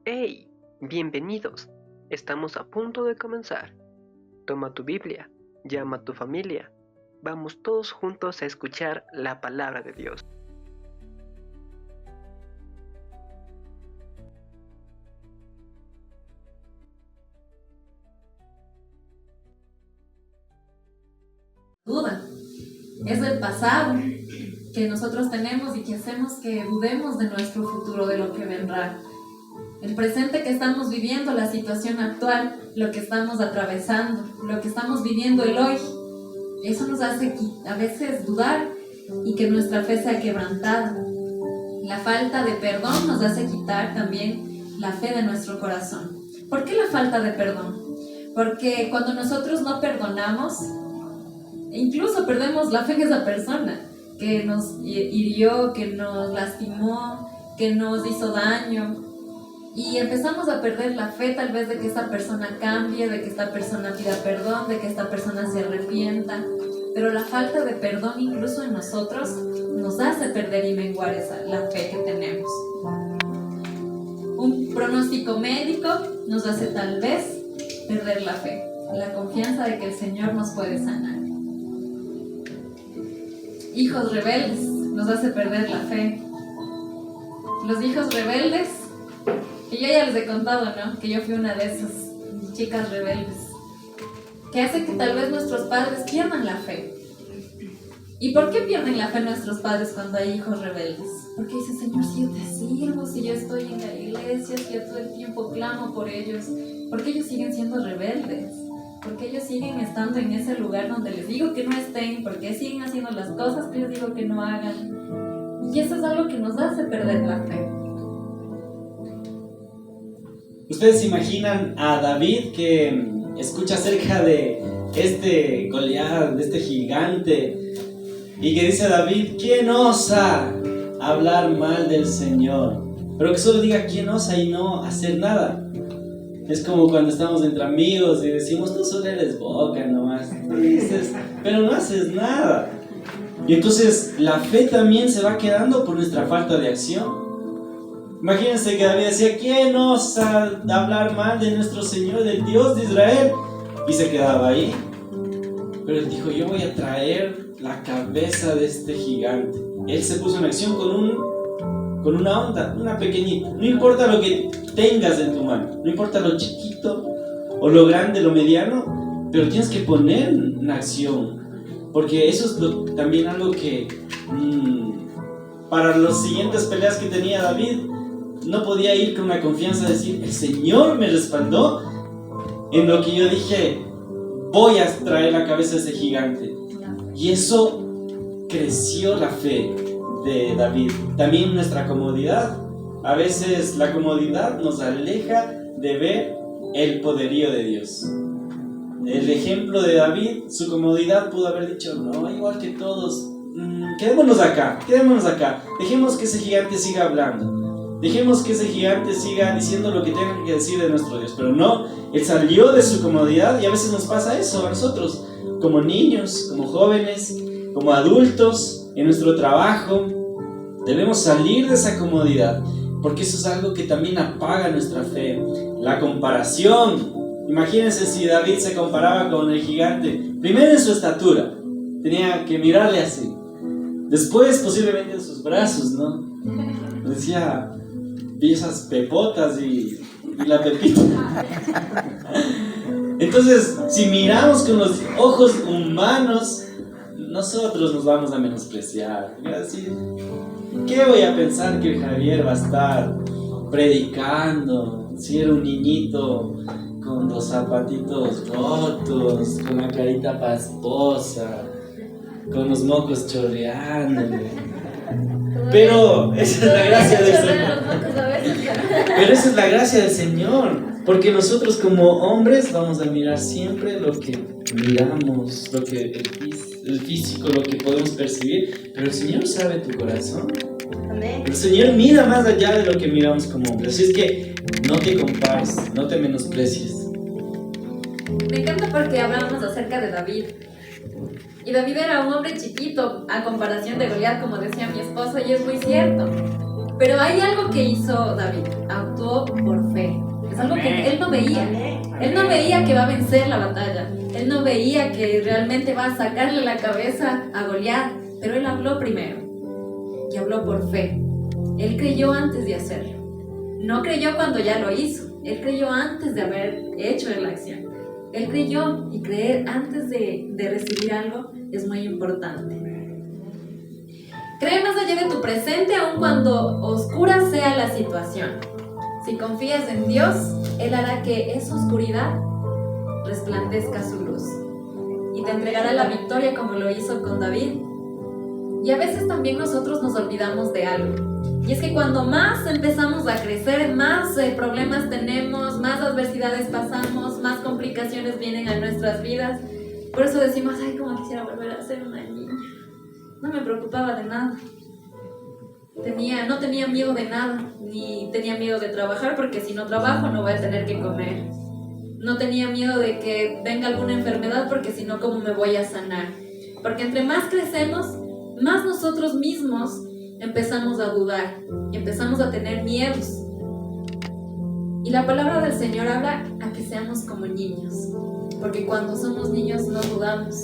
¡Hey! Bienvenidos. Estamos a punto de comenzar. Toma tu Biblia, llama a tu familia. Vamos todos juntos a escuchar la palabra de Dios. Duda. Es el pasado que nosotros tenemos y que hacemos que dudemos de nuestro futuro, de lo que vendrá. El presente que estamos viviendo, la situación actual, lo que estamos atravesando, lo que estamos viviendo el hoy, eso nos hace a veces dudar y que nuestra fe sea quebrantada. La falta de perdón nos hace quitar también la fe de nuestro corazón. ¿Por qué la falta de perdón? Porque cuando nosotros no perdonamos, incluso perdemos la fe en esa persona que nos hirió, que nos lastimó, que nos hizo daño. Y empezamos a perder la fe tal vez de que esta persona cambie, de que esta persona pida perdón, de que esta persona se arrepienta. Pero la falta de perdón incluso en nosotros nos hace perder y menguar la fe que tenemos. Un pronóstico médico nos hace tal vez perder la fe, la confianza de que el Señor nos puede sanar. Hijos rebeldes nos hace perder la fe. Los hijos rebeldes, que yo ya les he contado, ¿no? Que yo fui una de esas chicas rebeldes, que hace que tal vez nuestros padres pierdan la fe. ¿Y por qué pierden la fe nuestros padres cuando hay hijos rebeldes? Porque dicen, Señor, si yo te sirvo, si yo estoy en la iglesia, si yo todo el tiempo clamo por ellos, ¿por qué ellos siguen siendo rebeldes? ¿Por qué ellos siguen estando en ese lugar donde les digo que no estén? ¿Por qué siguen haciendo las cosas que les digo que no hagan? Y eso es algo que nos hace perder la fe. ¿Ustedes se imaginan a David que escucha acerca de este Goliat, de este gigante, y que dice a David, ¿quién osa hablar mal del Señor? Pero que solo diga quién osa y no hacer nada. Es como cuando estamos entre amigos y decimos, tú solo eres boca nomás, dices, pero no haces nada. Y entonces la fe también se va quedando por nuestra falta de acción. Imagínense que David decía, ¿quién osa hablar mal de nuestro Señor, del Dios de Israel? Y se quedaba ahí. Pero él dijo, yo voy a traer la cabeza de este gigante. Él se puso en acción con una onda, una pequeñita. No importa lo que tengas en tu mano, no importa lo chiquito o lo grande, lo mediano, pero tienes que poner en acción. Porque eso es también algo que para las siguientes peleas que tenía David, no podía ir con una confianza de decir, el Señor me respaldó en lo que yo dije, voy a traer la cabeza de ese gigante. Y eso creció la fe de David. También nuestra comodidad. A veces la comodidad nos aleja de ver el poderío de Dios. El ejemplo de David, su comodidad pudo haber dicho, no, igual que todos, quedémonos acá, dejemos que ese gigante siga hablando, dejemos que ese gigante siga diciendo lo que tenga que decir de nuestro Dios. Pero no, él salió de su comodidad, y a veces nos pasa eso a nosotros, como niños, como jóvenes, como adultos, en nuestro trabajo. Debemos salir de esa comodidad, porque eso es algo que también apaga nuestra fe. La comparación. Imagínense si David se comparaba con el gigante, primero en su estatura, tenía que mirarle así, después posiblemente en sus brazos, ¿no? Decía, vi esas pepotas y la pepita. Entonces, si miramos con los ojos humanos, nosotros nos vamos a menospreciar. Voy a decir, ¿qué voy a pensar que Javier va a estar predicando si era un niñito con los zapatitos rotos, con la carita pasposa, con los mocos chorreándole? Pero esa es la gracia del Señor. Pero esa es la gracia del Señor, porque nosotros como hombres vamos a mirar siempre lo que miramos, lo que el físico, lo que podemos percibir, pero el Señor sabe tu corazón. Amén. El Señor mira más allá de lo que miramos como hombres. Así es que no te compares, no te menosprecies. Me encanta porque hablamos acerca de David. Y David era un hombre chiquito a comparación de Goliat, como decía mi esposo, y es muy cierto. Pero hay algo que hizo David, actuó por fe. Es algo que él no veía. Él no veía que va a vencer la batalla. Él no veía que realmente va a sacarle la cabeza a Goliat. Pero él habló primero. Y habló por fe. Él creyó antes de hacerlo. No creyó cuando ya lo hizo. Él creyó antes de haber hecho la acción. Él creyó, y creer antes de recibir algo es muy importante. Cree más allá de tu presente, aun cuando oscura sea la situación. Si confías en Dios, Él hará que esa oscuridad resplandezca su luz y te entregará la victoria como lo hizo con David. Y a veces también nosotros nos olvidamos de algo. Y es que cuando más empezamos a crecer, más problemas tenemos, más adversidades pasamos, más complicaciones vienen a nuestras vidas. Por eso decimos, ay, como quisiera volver a ser una niña. No me preocupaba de nada. No tenía miedo de nada, ni tenía miedo de trabajar, porque si no trabajo no voy a tener que comer. No tenía miedo de que venga alguna enfermedad, porque si no, ¿cómo me voy a sanar? Porque entre más crecemos, más nosotros mismos empezamos a dudar y empezamos a tener miedos. Y la palabra del Señor habla a que seamos como niños, porque cuando somos niños no dudamos.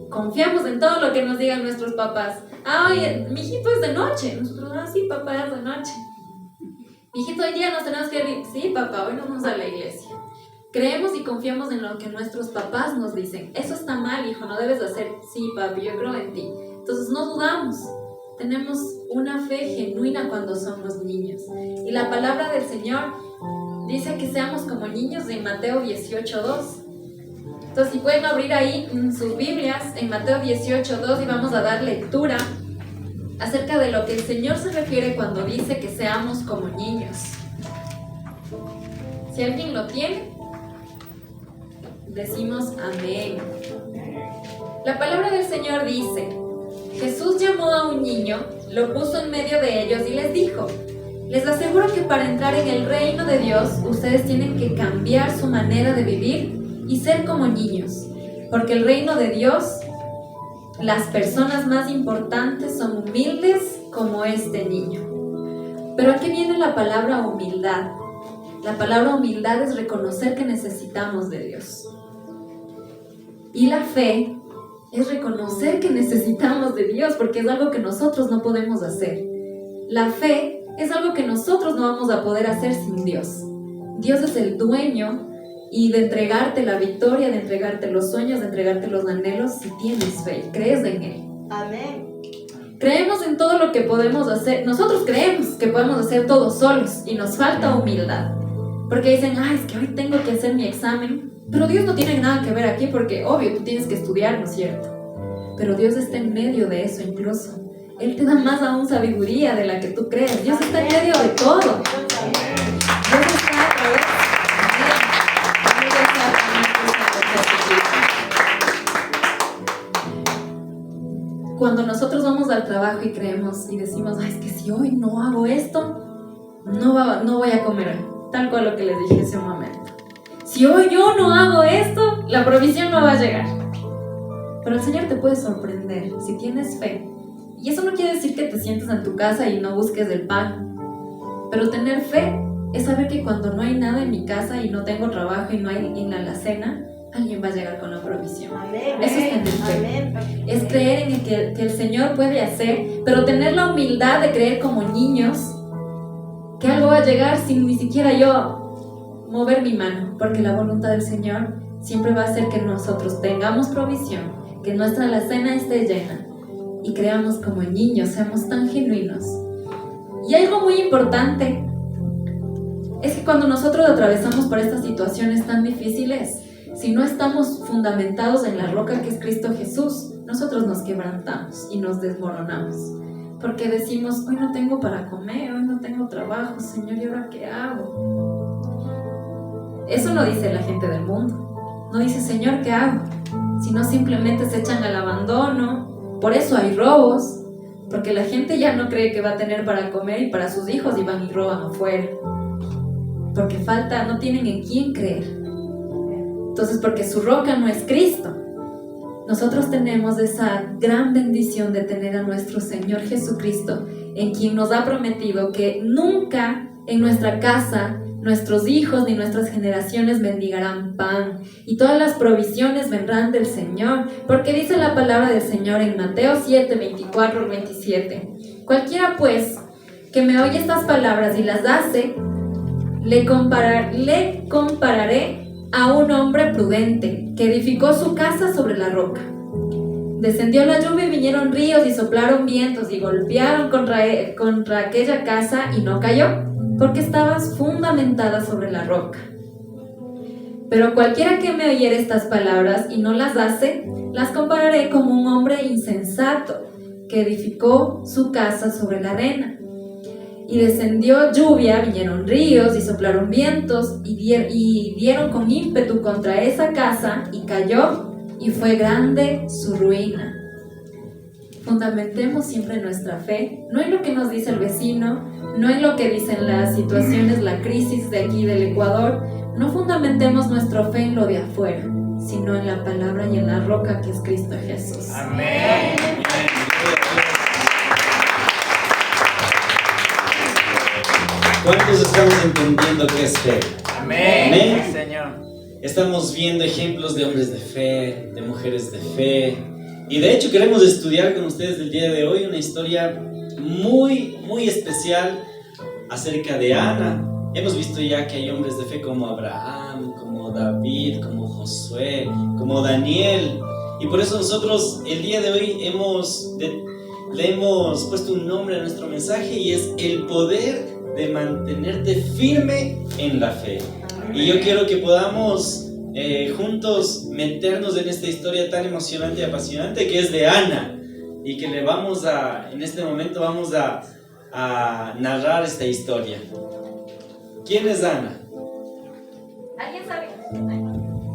Confiamos en todo lo que nos digan nuestros papás. Ay, mijito, es de noche. Nosotros, sí, papá, es de noche. Mijito, hoy día nos tenemos que ir. Sí, papá, hoy nos vamos a la iglesia. Creemos y confiamos en lo que nuestros papás nos dicen. Eso está mal, hijo, no debes hacer. Sí, papi, yo creo en ti. Entonces no dudamos. Tenemos una fe genuina cuando somos niños. Y la palabra del Señor dice que seamos como niños en Mateo 18:2. Entonces, si pueden abrir ahí sus Biblias en Mateo 18:2 y vamos a dar lectura acerca de lo que el Señor se refiere cuando dice que seamos como niños. Si alguien lo tiene, decimos amén. La palabra del Señor dice: Jesús llamó a un niño, lo puso en medio de ellos y les dijo: les aseguro que para entrar en el reino de Dios, ustedes tienen que cambiar su manera de vivir y ser como niños, porque el reino de Dios, las personas más importantes son humildes como este niño. Pero aquí viene la palabra humildad. La palabra humildad es reconocer que necesitamos de Dios. Y la fe es reconocer que necesitamos de Dios, porque es algo que nosotros no podemos hacer. La fe es algo que nosotros no vamos a poder hacer sin Dios. Dios es el dueño y de entregarte la victoria, de entregarte los sueños, de entregarte los anhelos, si tienes fe, crees en Él. Amén. Creemos en todo lo que podemos hacer. Nosotros creemos que podemos hacer todo solos y nos falta humildad. Porque dicen, es que hoy tengo que hacer mi examen. Pero Dios no tiene nada que ver aquí porque, obvio, tú tienes que estudiar, ¿no es cierto? Pero Dios está en medio de eso incluso. Él te da más aún sabiduría de la que tú crees. Dios está en medio de todo. Dios está a través. Cuando nosotros vamos al trabajo y creemos y decimos, es que si hoy no hago esto, no voy a comer hoy. Tal cual lo que les dije hace un momento. Si hoy yo no hago esto, la provisión no va a llegar. Pero el Señor te puede sorprender si tienes fe. Y eso no quiere decir que te sientes en tu casa y no busques el pan. Pero tener fe es saber que cuando no hay nada en mi casa y no tengo trabajo y no hay en la alacena, alguien va a llegar con la provisión. Amén. Eso es tener fe. Amén. Es creer en que el Señor puede hacer, pero tener la humildad de creer como niños que algo va a llegar sin ni siquiera yo mover mi mano, porque la voluntad del Señor siempre va a hacer que nosotros tengamos provisión, que nuestra alacena esté llena y creamos como niños, seamos tan genuinos. Y algo muy importante es que cuando nosotros atravesamos por estas situaciones tan difíciles, si no estamos fundamentados en la roca que es Cristo Jesús, nosotros nos quebrantamos y nos desmoronamos. Porque decimos, hoy no tengo para comer, hoy no tengo trabajo, Señor, ¿y ahora qué hago? Eso no dice la gente del mundo. No dice, Señor, ¿qué hago? Sino simplemente se echan al abandono. Por eso hay robos, porque la gente ya no cree que va a tener para comer y para sus hijos y van y roban afuera. Porque no tienen en quién creer. Entonces, porque su roca no es Cristo. Nosotros tenemos esa gran bendición de tener a nuestro Señor Jesucristo en quien nos ha prometido que nunca en nuestra casa nuestros hijos ni nuestras generaciones mendigarán pan, y todas las provisiones vendrán del Señor, porque dice la palabra del Señor en Mateo 7, 24 al 27. Cualquiera pues que me oye estas palabras y las hace, le compararé a un hombre prudente que edificó su casa sobre la roca. Descendió la lluvia y vinieron ríos y soplaron vientos y golpearon contra aquella casa y no cayó, porque estaba fundamentada sobre la roca. Pero cualquiera que me oyere estas palabras y no las hace, las compararé como un hombre insensato que edificó su casa sobre la arena. Y descendió lluvia, vinieron ríos y soplaron vientos y dieron con ímpetu contra esa casa y cayó, y fue grande su ruina. Fundamentemos siempre nuestra fe, no en lo que nos dice el vecino, no en lo que dicen las situaciones, la crisis de aquí del Ecuador. No fundamentemos nuestra fe en lo de afuera, sino en la palabra y en la roca que es Cristo Jesús. Amén. ¿Cuántos estamos entendiendo qué es fe? Amén. Amén. Sí, Señor. Estamos viendo ejemplos de hombres de fe, de mujeres de fe. Y de hecho queremos estudiar con ustedes el día de hoy una historia muy, muy especial acerca de Ana. Hemos visto ya que hay hombres de fe como Abraham, como David, como Josué, como Daniel. Y por eso nosotros el día de hoy le hemos puesto un nombre a nuestro mensaje, y es el poder de mantenerte firme en la fe. Y yo quiero que podamos juntos meternos en esta historia tan emocionante y apasionante que es de Ana, y que en este momento vamos a narrar esta historia. ¿Quién es Ana?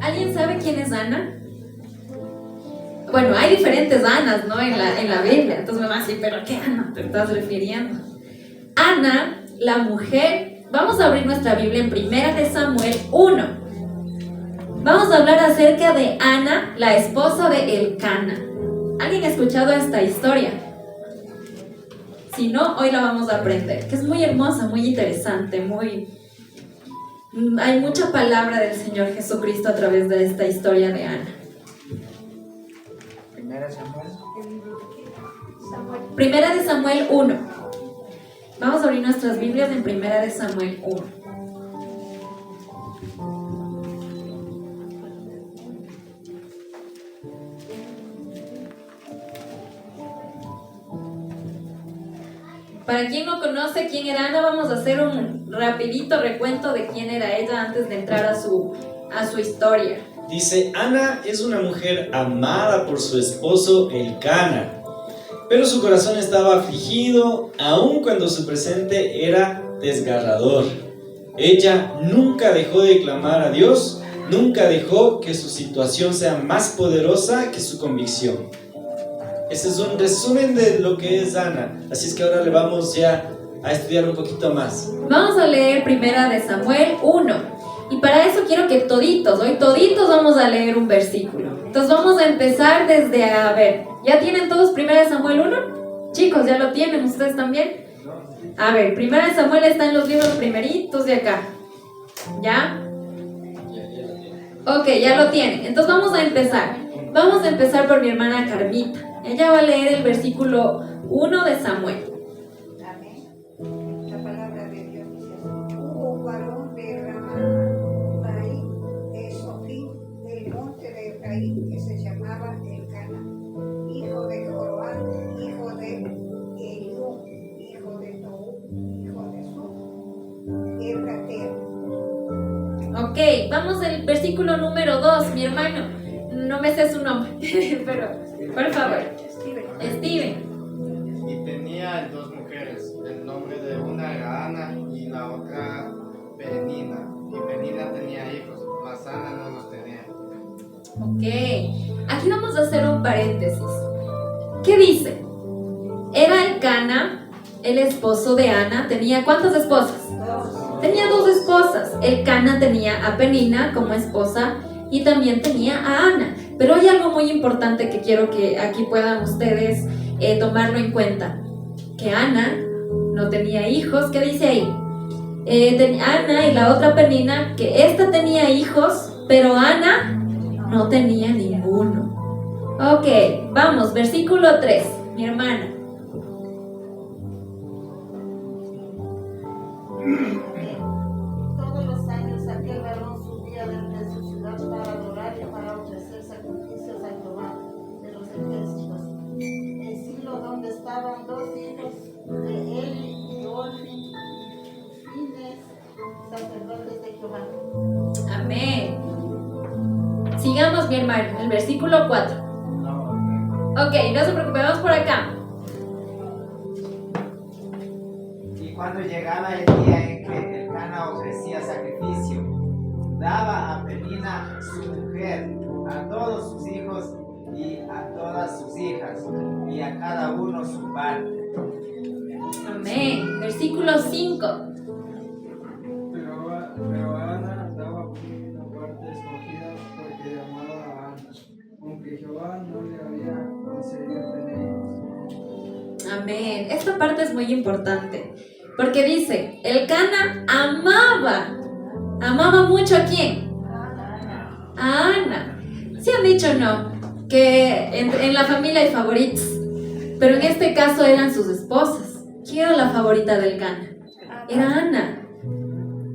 ¿Alguien sabe quién es Ana? Bueno, hay diferentes Anas, ¿no? En la Biblia. Entonces me van a decir, ¿pero qué Ana te estás refiriendo? Ana, la mujer. Vamos a abrir nuestra Biblia en 1 de Samuel 1. Vamos a hablar acerca de Ana, la esposa de Elcana. ¿Alguien ha escuchado esta historia? Si no, hoy la vamos a aprender, que es muy hermosa, muy interesante, hay mucha palabra del Señor Jesucristo a través de esta historia de Ana. Primera de Samuel 1. Vamos a abrir nuestras Biblias en 1 de Samuel 1. Para quien no conoce quién era Ana, vamos a hacer un rapidito recuento de quién era ella antes de entrar a su historia. Dice, Ana es una mujer amada por su esposo Elcana, pero su corazón estaba afligido aun cuando su presente era desgarrador. Ella nunca dejó de clamar a Dios, nunca dejó que su situación sea más poderosa que su convicción. Ese es un resumen de lo que es Ana. Así es que ahora le vamos ya a estudiar un poquito más. Vamos a leer 1 de Samuel 1. Y para eso quiero que hoy toditos vamos a leer un versículo. Entonces vamos a empezar desde, ¿ya tienen todos 1 de Samuel 1? Chicos, ¿ya lo tienen ustedes también? A ver, 1 de Samuel está en los libros primeritos de acá. ¿Ya? Ok, ya lo tienen. Entonces vamos a empezar. Vamos a empezar por mi hermana Carmita. Ella va a leer el versículo 1 de Samuel. Amén. La palabra de Dios dice: hubo un varón de Ramataim, de Sofín, del monte de Efraín, que se llamaba Elcana, hijo de Joram, hijo de Eliú, hijo de Toú, hijo de Suf, el Gateo. Ok, vamos al versículo número 2, mi hermano. No me sé su nombre, pero por favor. Steven. Y tenía dos mujeres. El nombre de una era Ana y la otra Penina. Y Penina tenía hijos, mas Ana no los tenía. Ok, aquí vamos a hacer un paréntesis. ¿Qué dice? Era Elcana, el esposo de Ana. ¿Tenía cuántas esposas? Tenía dos esposas. Elcana tenía a Penina como esposa y también tenía a Ana. Pero hay algo muy importante que quiero que aquí puedan ustedes tomarlo en cuenta. Que Ana no tenía hijos. ¿Qué dice ahí? Ana y la otra Penina, que esta tenía hijos, pero Ana no tenía ninguno. Ok, vamos, versículo 3, mi hermana. Todos los años aquel varón subía desde su ciudad para adorar y para ofrecer sacrificios a Jehová de los ejércitos. En Silo, donde estaban dos hijos de Eli y Ofni, Fines, sacerdotes de Jehová. Amén. Sigamos, mi hermano, el versículo 4. Ok, no se preocupe, vamos por acá. Y cuando llegaba el día en que Elcana ofrecía sacrificio, daba a Penina su mujer, a todos sus hijos y a todas sus hijas, y a cada uno su parte. Amén. Versículo 5. Pero Ana daba a Penina parte escogida porque amaba a Ana, aunque Jehová no le había concedido tener hijos. Amén. Esta parte es muy importante porque dice, Elcana amaba mucho ¿a quién? A Ana. Sí han dicho no, que en la familia hay favoritos, pero en este caso eran sus esposas. ¿Quién era la favorita de Elcana? Era Ana.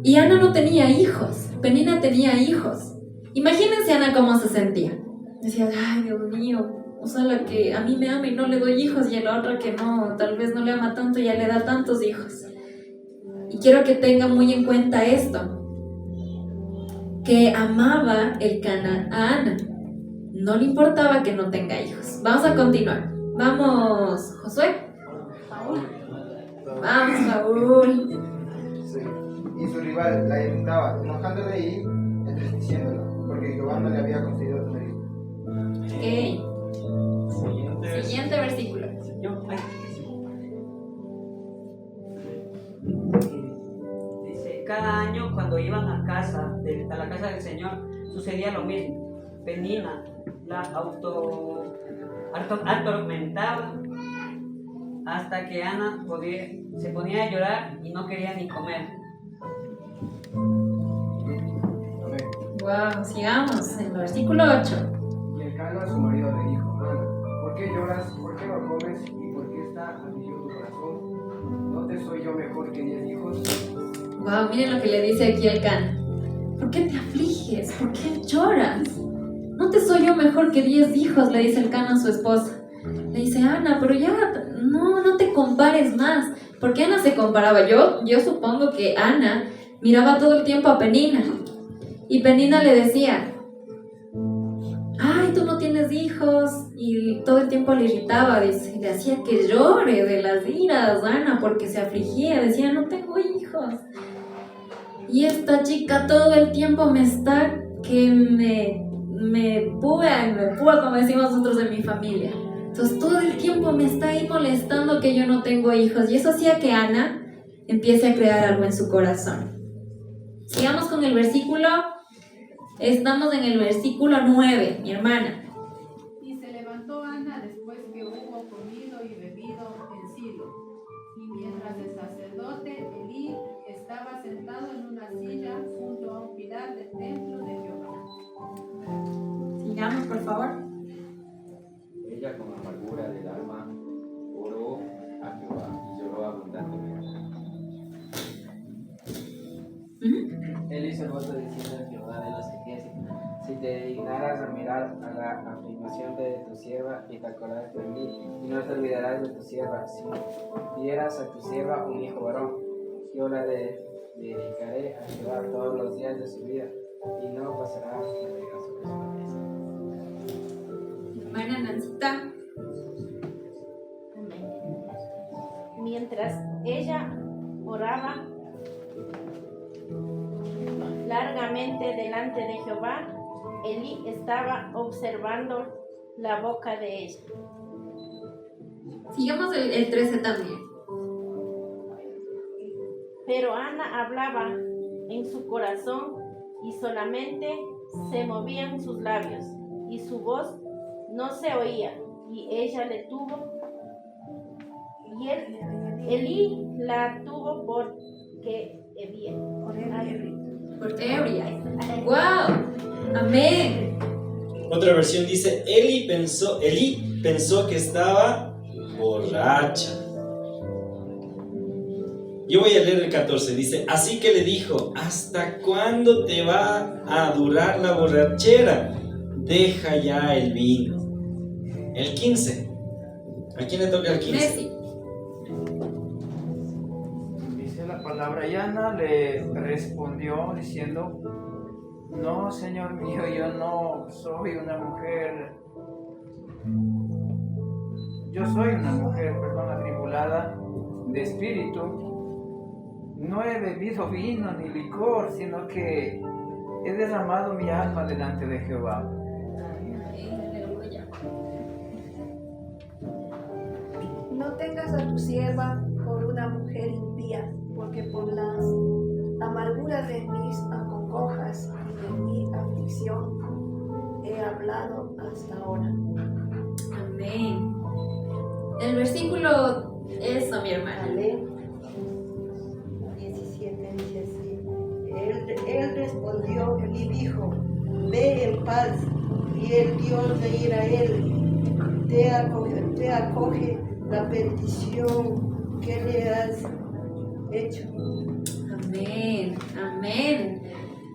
Y Ana no tenía hijos, Penina tenía hijos. Imagínense Ana cómo se sentía. Decía, ay Dios mío, o sea, la que a mí me ama y no le doy hijos, y a la otra que no, tal vez no le ama tanto y ya le da tantos hijos. Y quiero que tengan muy en cuenta esto, que amaba Elcana a Ana. No le importaba que no tenga hijos. Vamos a continuar. Vamos, Josué. Vamos, Saúl. Sí. Y su rival la irritaba, enojándole y entristeciéndola, porque Jehová no le había concedido tener hijos. Ok. Siguiente versículo. Dice, cada año cuando iban a la casa del Señor, sucedía lo mismo. Penina la atormentaba hasta que Ana se ponía a llorar y no quería ni comer. Amén. Wow, sigamos en el versículo 8. Y Elcana su marido le dijo, Ana, ¿por qué lloras? ¿Por qué no comes? ¿Y por qué está afligido tu corazón? ¿No te soy yo mejor que 10 hijos? Wow, miren lo que le dice aquí Elcana. ¿Por qué te afliges? ¿Por qué lloras? ¿No te soy yo mejor que 10 hijos? Le dice Elcana a su esposa. Le dice, Ana, pero ya no te compares más. Porque Ana se comparaba. Yo supongo que Ana miraba todo el tiempo a Penina. Y Penina le decía, ay, tú no tienes hijos. Y todo el tiempo le irritaba, dice, y le hacía que llore de las iras, Ana, porque se afligía. Decía, no tengo hijos. Y esta chica todo el tiempo me está que me púa, como decimos nosotros en mi familia. Entonces todo el tiempo me está ahí molestando que yo no tengo hijos. Y eso hacía que Ana empiece a crear algo en su corazón. Sigamos con el versículo. Estamos en el versículo 9, mi hermana. Y se levantó Ana después que hubo comido y bebido en Silo. Y mientras el sacerdote Elí estaba sentado en una silla junto a un pilar del templo de Jehová. Sigamos, por favor. Ella con amargura del alma oró a Jehová y lloró abundantemente. Él hizo el voto diciendo a Jehová de los ejércitos, si te dignaras a mirar a la afirmación de tu sierva y te acordaras de mí, y no te olvidarás de tu sierva, si dieras a tu sierva un hijo varón, yo la dedicaré a Jehová todos los días de su vida, y no pasará navega sobre su cabeza. Hermana Nancita. Mientras ella oraba largamente delante de Jehová, Elí estaba observando la boca de ella. Sigamos el 13 también. Pero Ana hablaba en su corazón y solamente se movían sus labios y su voz no se oía, y ella le tuvo y él Elí la tuvo porque Por ebria. ¡Wow! Amén. Otra versión dice, Elí pensó que estaba borracha. Yo voy a leer el 14, dice, así que le dijo, ¿hasta cuándo te va a durar la borrachera? Deja ya el vino. El 15. ¿A quién le toca el 15? Messi. Dice la palabra, y Ana le respondió diciendo, no, Señor mío, yo no soy una mujer, atribulada de espíritu. No he bebido vino ni licor, sino que he derramado mi alma delante de Jehová. No tengas a tu sierva por una mujer impía, porque por las amarguras de mis acongojas y de mi aflicción he hablado hasta ahora. Amén. El versículo, eso, mi hermana. Amén. 17 dice así. Él respondió y dijo, ve en paz, y el Dios de Israel te acoge la petición que le has hecho. Amén, amén.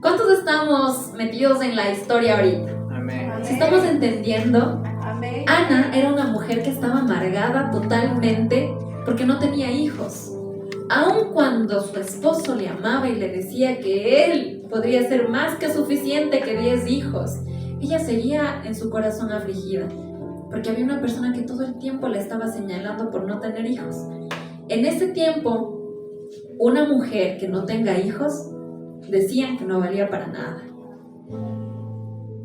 ¿Cuántos estamos metidos en la historia ahorita? Amén. Si estamos entendiendo, Amén. Ana era una mujer que estaba amargada totalmente porque no tenía hijos. Aun cuando su esposo le amaba y le decía que él podría ser más que suficiente que 10 hijos, ella seguía en su corazón afligida, porque había una persona que todo el tiempo la estaba señalando por no tener hijos. En ese tiempo, una mujer que no tenga hijos, decían que no valía para nada.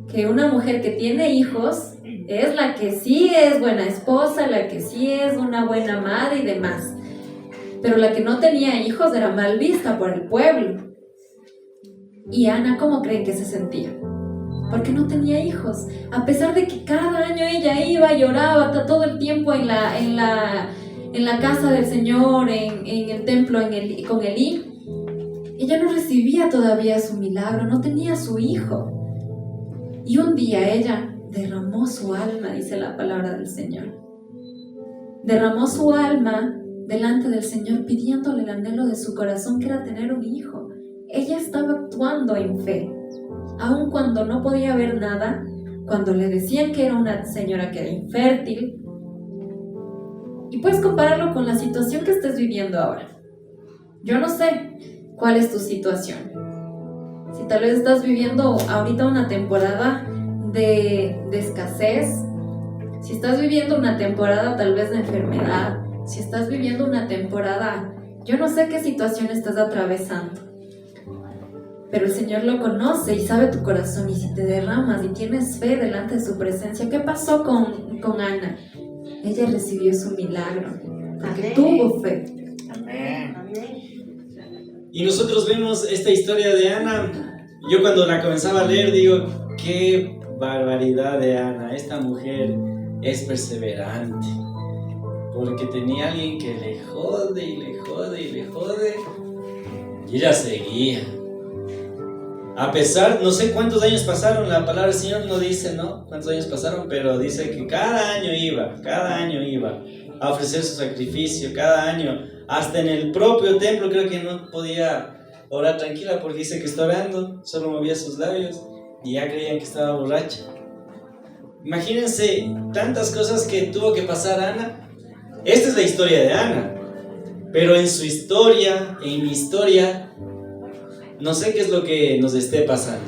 Que una mujer que tiene hijos es la que sí es buena esposa, la que sí es una buena madre y demás. Pero la que no tenía hijos era mal vista por el pueblo. Y Ana, ¿cómo creen que se sentía? Porque no tenía hijos. A pesar de que cada año ella iba y lloraba todo el tiempo en la casa del Señor, en el templo con Elí, ella no recibía todavía su milagro, no tenía su hijo. Y un día ella derramó su alma, dice la palabra del Señor. Derramó su alma delante del Señor pidiéndole el anhelo de su corazón, que era tener un hijo. Ella estaba actuando en fe, aun cuando no podía ver nada, cuando le decían que era una señora que era infértil. Y puedes compararlo con la situación que estés viviendo ahora. Yo no sé cuál es tu situación. Si tal vez estás viviendo ahorita una temporada de escasez, si estás viviendo una temporada tal vez de enfermedad, si estás viviendo una temporada, yo no sé qué situación estás atravesando, pero el Señor lo conoce y sabe tu corazón. Y si te derramas y tienes fe delante de su presencia, ¿qué pasó con Ana? Ella recibió su milagro, porque tuvo fe. Amén. Y nosotros vemos esta historia de Ana. Yo cuando la comenzaba a leer digo, qué barbaridad de Ana. Esta mujer es perseverante, porque tenía alguien que le jode y le jode y le jode, y ella seguía. A pesar, no sé cuántos años pasaron, la palabra del Señor no dice, ¿no? Cuántos años pasaron, pero dice que cada año iba a ofrecer su sacrificio, cada año, hasta en el propio templo. Creo que no podía orar tranquila porque dice que está orando, solo movía sus labios y ya creían que estaba borracha. Imagínense tantas cosas que tuvo que pasar Ana. Esta es la historia de Ana, pero en su historia, en mi historia, no sé qué es lo que nos esté pasando.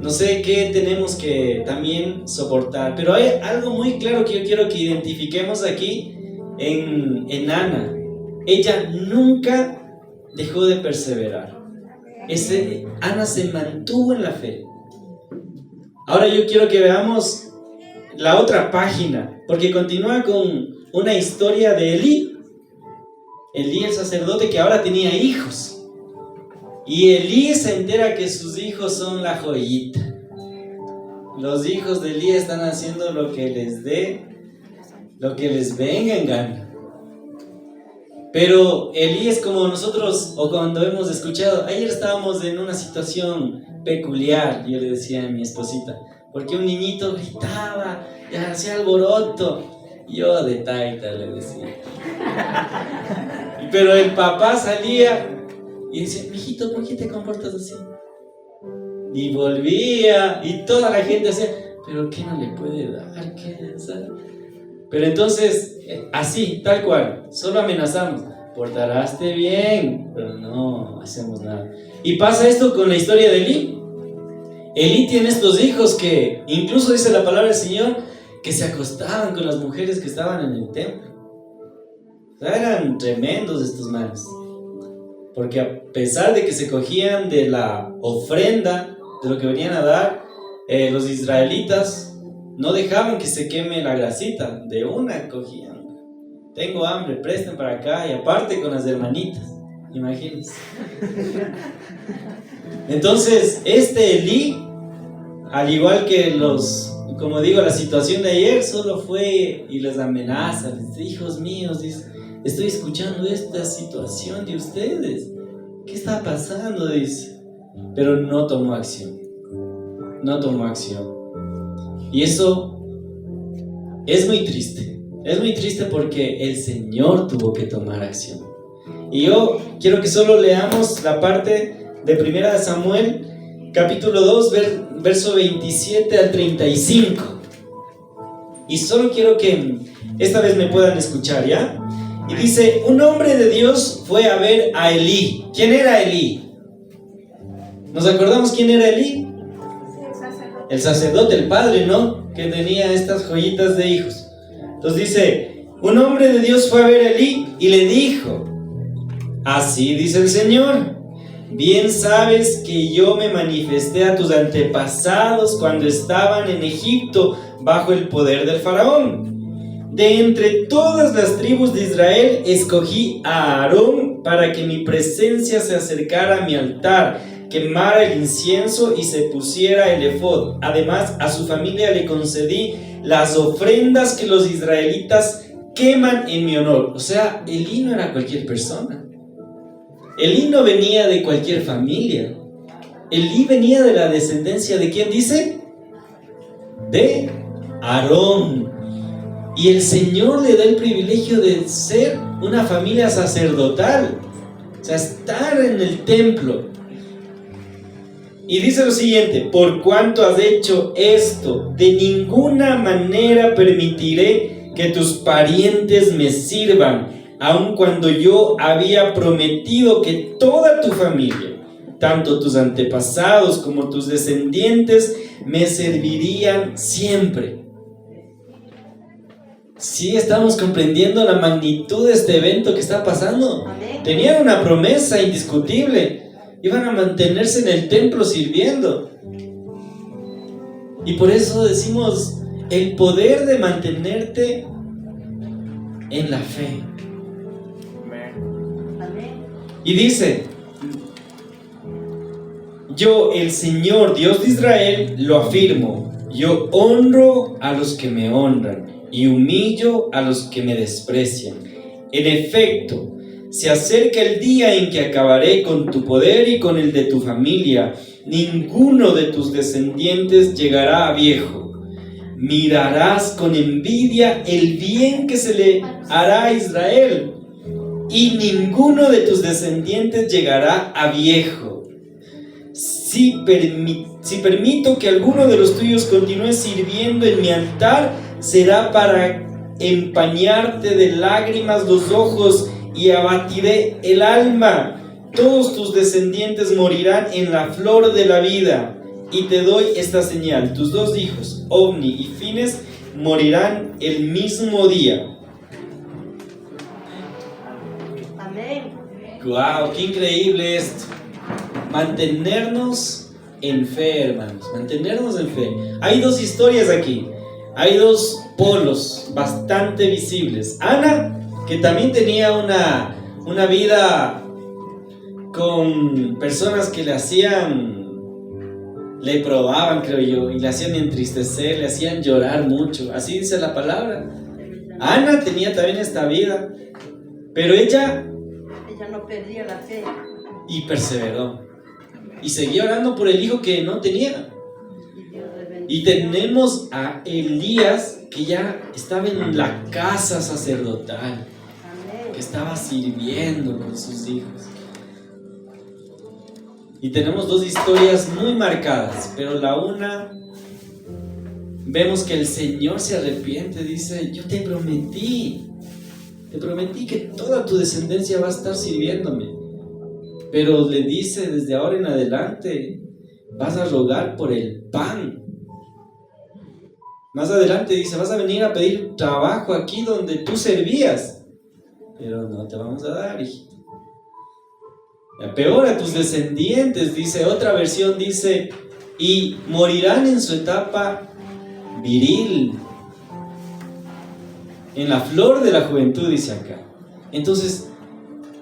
No sé qué tenemos que también soportar. Pero hay algo muy claro que yo quiero que identifiquemos aquí en Ana. Ella nunca dejó de perseverar. Ana se mantuvo en la fe. Ahora yo quiero que veamos la otra página, porque continúa con una historia de Elí. Elí, el sacerdote, que ahora tenía hijos. Y Elí se entera que sus hijos son la joyita. Los hijos de Elí están haciendo lo que les dé, lo que les venga en gana. Pero Elí es como nosotros, o cuando hemos escuchado, ayer estábamos en una situación peculiar, yo le decía a mi esposita, porque un niñito gritaba, y hacía alboroto, yo de taita le decía. Pero el papá salía y decía, mijito, ¿por qué te comportas así? Y volvía, y toda la gente decía, ¿pero qué no le puede dar? ¿Qué? ¿Sabe? Pero entonces, así, tal cual, solo amenazamos, portaraste bien, pero no hacemos nada. Y pasa esto con la historia de Elí. Elí tiene estos hijos que, incluso dice la palabra del Señor, que se acostaban con las mujeres que estaban en el templo. O sea, eran tremendos estos manes. Porque a pesar de que se cogían de la ofrenda, de lo que venían a dar, los israelitas no dejaban que se queme la grasita, de una cogían. Tengo hambre, presten para acá, y aparte con las hermanitas, imagínense. Entonces, este Elí, al igual que como digo, la situación de ayer, solo fue y les amenaza, les dice, hijos míos, dice, estoy escuchando esta situación de ustedes, ¿qué está pasando? Dice, pero no tomó acción, no tomó acción. Y eso es muy triste porque el Señor tuvo que tomar acción. Y yo quiero que solo leamos la parte de 1 Samuel, capítulo 2, verso 27 al 35. Y solo quiero que esta vez me puedan escuchar, ¿ya? Y dice, un hombre de Dios fue a ver a Elí. ¿Quién era Elí? ¿Nos acordamos quién era Elí? El sacerdote, el padre, ¿no? Que tenía estas joyitas de hijos. Entonces dice, un hombre de Dios fue a ver a Elí y le dijo, así dice el Señor, bien sabes que yo me manifesté a tus antepasados cuando estaban en Egipto bajo el poder del faraón. De entre todas las tribus de Israel escogí a Aarón para que mi presencia se acercara a mi altar, quemara el incienso y se pusiera el efod. Además, a su familia le concedí las ofrendas que los israelitas queman en mi honor. O sea, Elí no era cualquier persona. Elí no venía de cualquier familia. Elí venía de la descendencia de ¿quién dice? De Aarón. Y el Señor le da el privilegio de ser una familia sacerdotal. O sea, estar en el templo. Y dice lo siguiente, por cuanto has hecho esto, de ninguna manera permitiré que tus parientes me sirvan, aun cuando yo había prometido que toda tu familia, tanto tus antepasados como tus descendientes, me servirían siempre. Sí, estamos comprendiendo la magnitud de este evento que está pasando. Tenían una promesa indiscutible. Iban a mantenerse en el templo sirviendo. Y por eso decimos el poder de mantenerte en la fe. Y dice, yo, el Señor Dios de Israel, lo afirmo. Yo honro a los que me honran y humillo a los que me desprecian. En efecto, se acerca el día en que acabaré con tu poder y con el de tu familia. Ninguno de tus descendientes llegará a viejo. Mirarás con envidia el bien que se le hará a Israel, y ninguno de tus descendientes llegará a viejo. Si permito que alguno de los tuyos continúe sirviendo en mi altar, será para empañarte de lágrimas los ojos y abatiré el alma. Todos tus descendientes morirán en la flor de la vida. Y te doy esta señal: tus dos hijos, Ovni y Fines, morirán el mismo día. Amén. ¡Wow! ¡Qué increíble esto! Mantenernos en fe, hermanos. Mantenernos en fe. Hay dos historias aquí. Hay dos polos bastante visibles. Ana, que también tenía una vida con personas que le probaban, creo yo, y le hacían entristecer, le hacían llorar mucho. Así dice la palabra. Ana tenía también esta vida. Pero ella no perdía la fe. y perseveró. Y seguía orando por el hijo que no tenía. Y tenemos a Elías, que ya estaba en la casa sacerdotal, que estaba sirviendo con sus hijos. Y tenemos dos historias muy marcadas, pero la una, vemos que el Señor se arrepiente, dice: yo te prometí que toda tu descendencia va a estar sirviéndome. Pero le dice: desde ahora en adelante vas a rogar por el pan. Más adelante dice: vas a venir a pedir trabajo aquí donde tú servías, pero no te vamos a dar, hijito. Peor a tus descendientes, dice. Otra versión dice: y morirán en su etapa viril, en la flor de la juventud, dice acá. Entonces,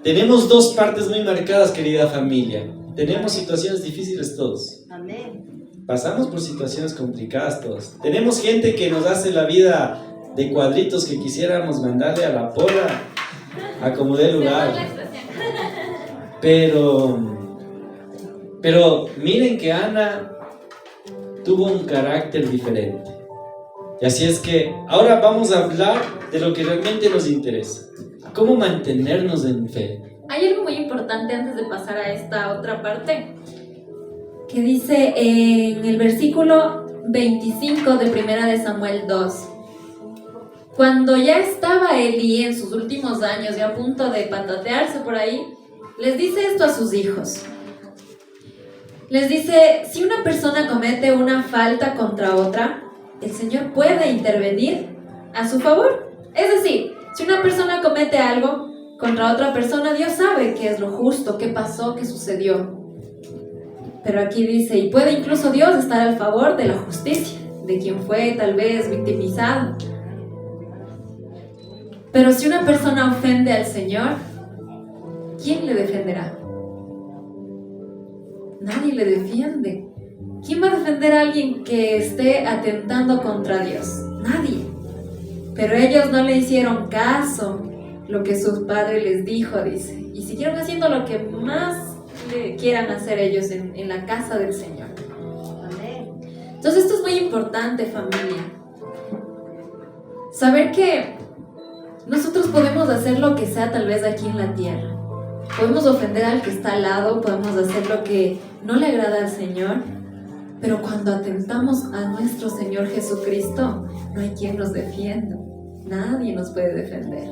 tenemos dos partes muy marcadas, querida familia. Tenemos situaciones difíciles todos. Amén. Pasamos por situaciones complicadas todos. Tenemos gente que nos hace la vida de cuadritos, que quisiéramos mandarle a la porra a como dé lugar. Pero miren que Ana tuvo un carácter diferente. Y así es que ahora vamos a hablar de lo que realmente nos interesa: cómo mantenernos en fe. Hay algo muy importante antes de pasar a esta otra parte, que dice en el versículo 25 de 1 de Samuel 2. Cuando ya estaba Elí en sus últimos años y a punto de patatearse por ahí, les dice esto a sus hijos. Les dice: si una persona comete una falta contra otra, el Señor puede intervenir a su favor. Es decir, si una persona comete algo contra otra persona, Dios sabe qué es lo justo, qué pasó, qué sucedió. Pero aquí dice: y puede incluso Dios estar al favor de la justicia, de quien fue tal vez victimizado. Pero si una persona ofende al Señor, ¿quién le defenderá? Nadie le defiende. ¿Quién va a defender a alguien que esté atentando contra Dios? Nadie. Pero ellos no le hicieron caso lo que su padre les dijo, dice, y siguieron haciendo lo que más le quieran hacer ellos en la casa del Señor. Entonces esto es muy importante, familia. Saber que nosotros podemos hacer lo que sea tal vez aquí en la tierra. Podemos ofender al que está al lado, podemos hacer lo que no le agrada al Señor, pero cuando atentamos a nuestro Señor Jesucristo, no hay quien nos defienda. Nadie nos puede defender.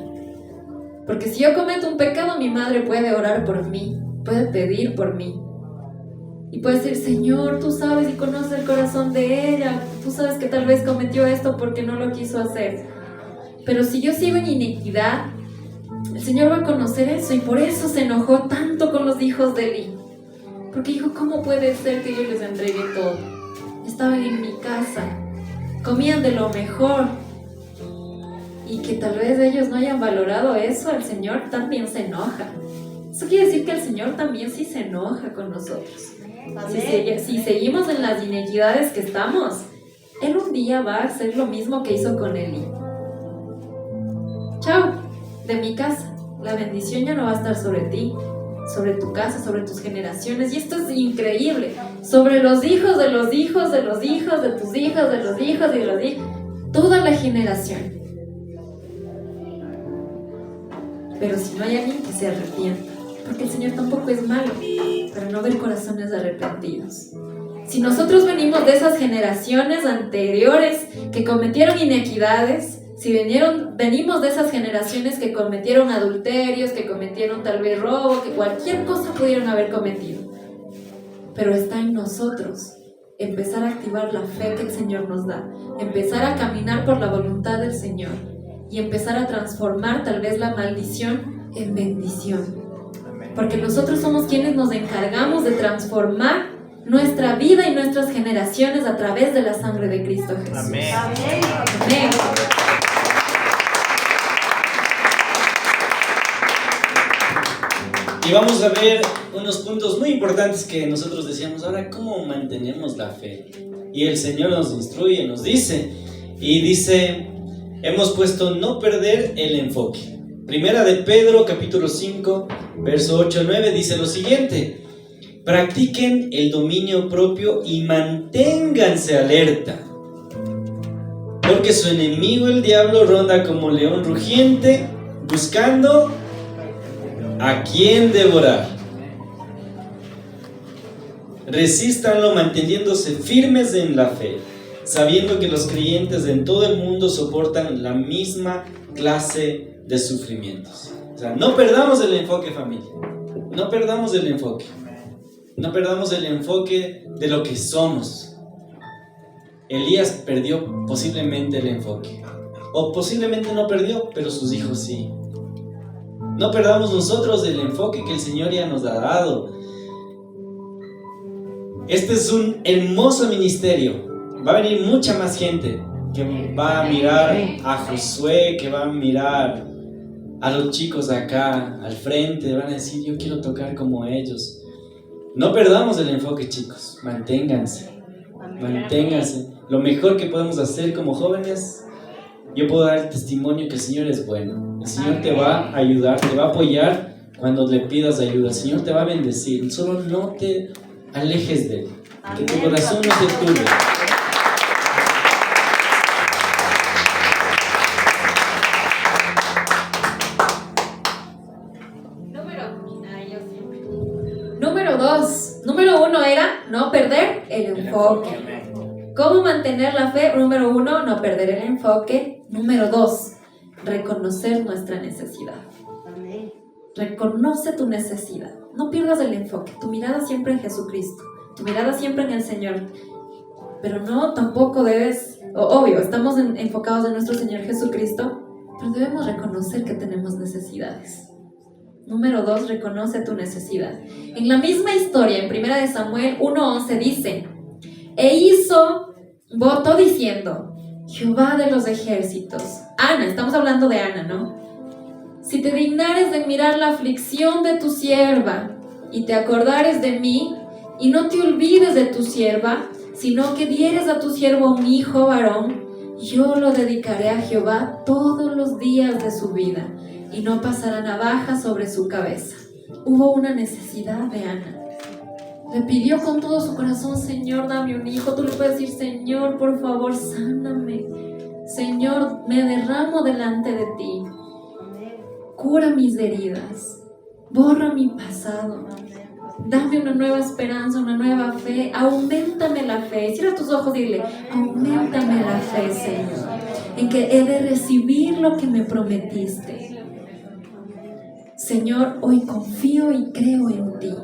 Porque si yo cometo un pecado, mi madre puede orar por mí, puede pedir por mí. Y puede decir: Señor, tú sabes y conoces el corazón de ella, tú sabes que tal vez cometió esto porque no lo quiso hacer. Pero si yo sigo en iniquidad, el Señor va a conocer eso, y por eso se enojó tanto con los hijos de Elí. Porque dijo: ¿cómo puede ser que yo les entregue todo? Estaban en mi casa, comían de lo mejor, y que tal vez ellos no hayan valorado eso. El Señor también se enoja. Eso quiere decir que el Señor también sí se enoja con nosotros. Si seguimos en las iniquidades que estamos, Él un día va a hacer lo mismo que hizo con Elí. Chao, de mi casa. La bendición ya no va a estar sobre ti, sobre tu casa, sobre tus generaciones. Y esto es increíble. Sobre los hijos de los hijos de los hijos de tus hijos, de los hijos y de los hijos. Toda la generación. Pero si no hay alguien que se arrepienta, porque el Señor tampoco es malo, pero no ver corazones arrepentidos. Si nosotros venimos de esas generaciones anteriores que cometieron inequidades, si venimos de esas generaciones que cometieron adulterios, que cometieron tal vez robo, que cualquier cosa pudieron haber cometido, pero está en nosotros empezar a activar la fe que el Señor nos da, empezar a caminar por la voluntad del Señor y empezar a transformar tal vez la maldición en bendición. Porque nosotros somos quienes nos encargamos de transformar nuestra vida y nuestras generaciones a través de la sangre de Cristo Jesús. Amén. Amén. Y vamos a ver unos puntos muy importantes que nosotros decíamos: ahora, ¿cómo mantenemos la fe? Y el Señor nos instruye, nos dice, y dice: hemos puesto no perder el enfoque. Primera de Pedro, capítulo 5, verso 8-9, dice lo siguiente: practiquen el dominio propio y manténganse alerta, porque su enemigo el diablo ronda como león rugiente, buscando a quien devorar. Resístanlo manteniéndose firmes en la fe, sabiendo que los creyentes en todo el mundo soportan la misma clase de sufrimientos. O sea, no perdamos el enfoque, familia. No perdamos el enfoque. No perdamos el enfoque de lo que somos. Elías perdió posiblemente el enfoque. O posiblemente no perdió, pero sus hijos sí. No perdamos nosotros el enfoque que el Señor ya nos ha dado. Este es un hermoso ministerio. Va a venir mucha más gente que va a mirar a Josué, que va a mirar a los chicos acá al frente. Van a decir, yo quiero tocar como ellos. No perdamos el enfoque, chicos. Manténganse. Lo mejor que podemos hacer como jóvenes, yo puedo dar el testimonio que el Señor es bueno. El Señor te va a ayudar, te va a apoyar cuando le pidas ayuda. El Señor te va a bendecir. Solo no te alejes de Él. Que tu corazón no se turbe. Número 1 era no perder el enfoque. ¿Cómo mantener la fe? Número 1, no perder el enfoque. Número 2, reconocer nuestra necesidad. Reconoce tu necesidad. No pierdas el enfoque. Tu mirada siempre en Jesucristo. Tu mirada siempre en el Señor. Pero no, tampoco debes... Obvio, estamos enfocados en nuestro Señor Jesucristo, pero debemos reconocer que tenemos necesidades. Número 2, reconoce tu necesidad. En la misma historia, en 1 de Samuel 1:11 dice: e hizo voto diciendo, Jehová de los ejércitos. Ana, estamos hablando de Ana, ¿no? Si te dignares de mirar la aflicción de tu sierva y te acordares de mí, y no te olvides de tu sierva, sino que dieres a tu siervo un hijo varón, yo lo dedicaré a Jehová todos los días de su vida, y no pasará navaja sobre su cabeza. Hubo una necesidad de Ana. Le pidió con todo su corazón, Señor, dame un hijo. Tú le puedes decir, Señor, por favor, sáname. Señor, me derramo delante de ti. Cura mis heridas. Borra mi pasado. Dame una nueva esperanza, una nueva fe. Auméntame la fe. Cierra tus ojos y dile, auméntame la fe, Señor, en que he de recibir lo que me prometiste. Señor, hoy confío y creo en ti.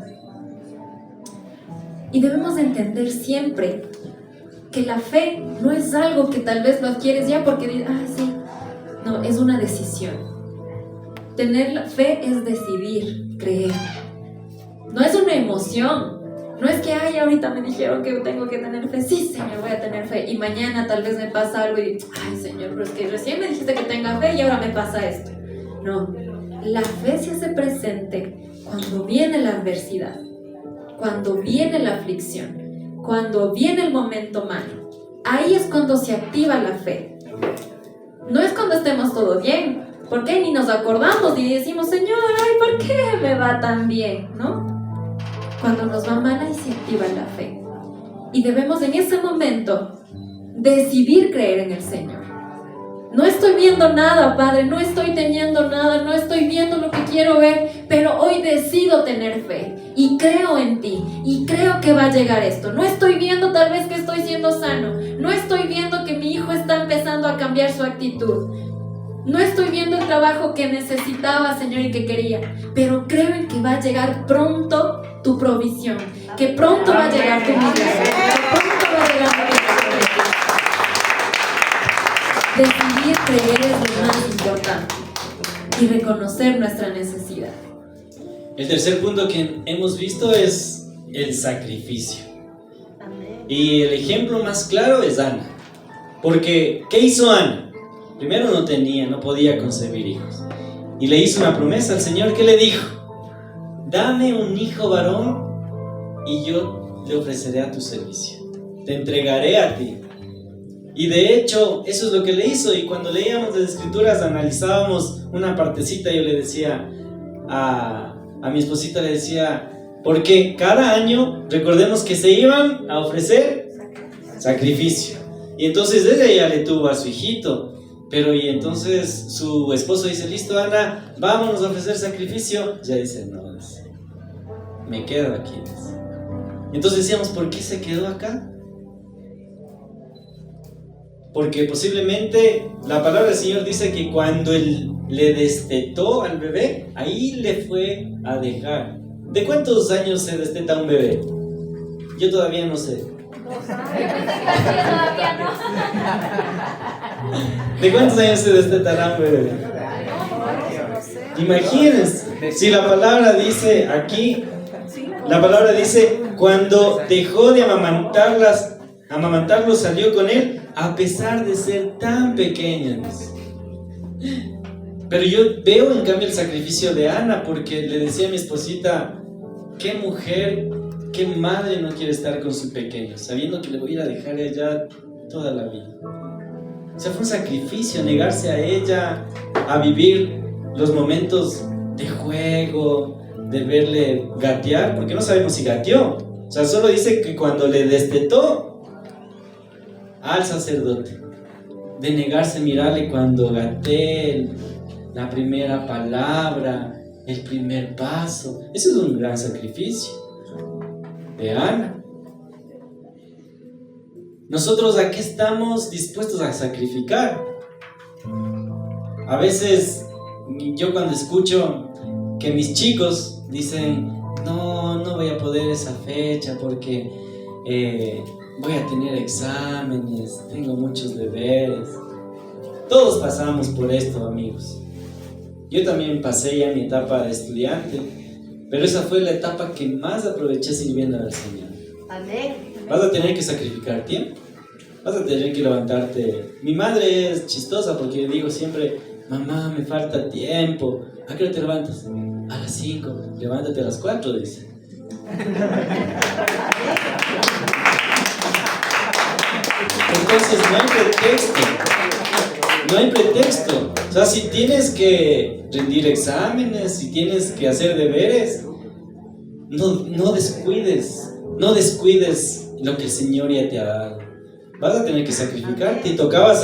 Y debemos entender siempre que la fe no es algo que tal vez lo adquieres ya porque dices, sí. No, es una decisión. Tener la fe es decidir, creer. No es una emoción. No es que, ahorita me dijeron que tengo que tener fe. Sí, Señor, voy a tener fe. Y mañana tal vez me pasa algo y digo, Señor, pero es que recién me dijiste que tenga fe y ahora me pasa esto. No. La fe se hace presente cuando viene la adversidad, cuando viene la aflicción, cuando viene el momento malo. Ahí es cuando se activa la fe. No es cuando estemos todo bien, porque ni nos acordamos y decimos, Señor, ¿por qué me va tan bien? ¿No? Cuando nos va mal, ahí se activa la fe. Y debemos en ese momento decidir creer en el Señor. No estoy viendo nada, Padre, no estoy teniendo nada, no estoy viendo lo que quiero ver, pero hoy decido tener fe y creo en ti y creo que va a llegar esto. No estoy viendo tal vez que estoy siendo sano, no estoy viendo que mi hijo está empezando a cambiar su actitud, no estoy viendo el trabajo que necesitaba, Señor, y que quería, pero creo en que va a llegar pronto tu provisión, que pronto va a llegar tu milagro, que pronto va a llegar tu milagro. Decidir creer es lo más importante y reconocer nuestra necesidad. El tercer punto que hemos visto es el sacrificio. Y el ejemplo más claro es Ana. Porque, ¿qué hizo Ana? Primero no podía concebir hijos. Y le hizo una promesa al Señor que le dijo: dame un hijo varón y yo le ofreceré a tu servicio. Te entregaré a ti. Y de hecho, eso es lo que le hizo. Y cuando leíamos las escrituras, analizábamos una partecita. Yo le decía a mi esposita, le decía, porque cada año, recordemos que se iban a ofrecer sacrificio. Y entonces ella ya le tuvo a su hijito. Pero y entonces su esposo dice, listo Ana, vámonos a ofrecer sacrificio. Ya dice, no, me quedo aquí. Entonces decíamos, ¿por qué se quedó acá? Porque posiblemente la palabra del Señor dice que cuando él le destetó al bebé, ahí le fue a dejar. ¿De cuántos años se desteta un bebé? Yo todavía no sé. ¿De cuántos años se destetará un bebé? Imagínense, si la palabra dice aquí, la palabra dice, cuando dejó de amamantarlo salió con él, a pesar de ser tan pequeños. Pero yo veo en cambio el sacrificio de Ana, porque le decía a mi esposita, qué mujer, qué madre no quiere estar con su pequeño, sabiendo que le voy a ir a dejar allá toda la vida. O sea, fue un sacrificio negarse a ella, a vivir los momentos de juego, de verle gatear, porque no sabemos si gateó. O sea, solo dice que cuando le destetó al sacerdote, de negarse a mirarle cuando gateé, la primera palabra, el primer paso. Eso es un gran sacrificio de Ana. Nosotros aquí estamos dispuestos a sacrificar. A veces yo cuando escucho que mis chicos dicen, no voy a poder esa fecha porque voy a tener exámenes, tengo muchos deberes. Todos pasamos por esto, amigos. Yo también pasé ya mi etapa de estudiante, pero esa fue la etapa que más aproveché sirviendo al Señor. Amén. Vas a tener que sacrificar tiempo, vas a tener que levantarte. Mi madre es chistosa porque yo digo siempre, mamá, me falta tiempo. ¿A qué hora te levantas? A las 5, levántate a las 4, dice. Entonces no hay pretexto. No hay pretexto. O sea, si tienes que rendir exámenes, si tienes que hacer deberes, no descuides lo que el Señor ya te ha dado. Vas a tener que sacrificarte. Y tocaba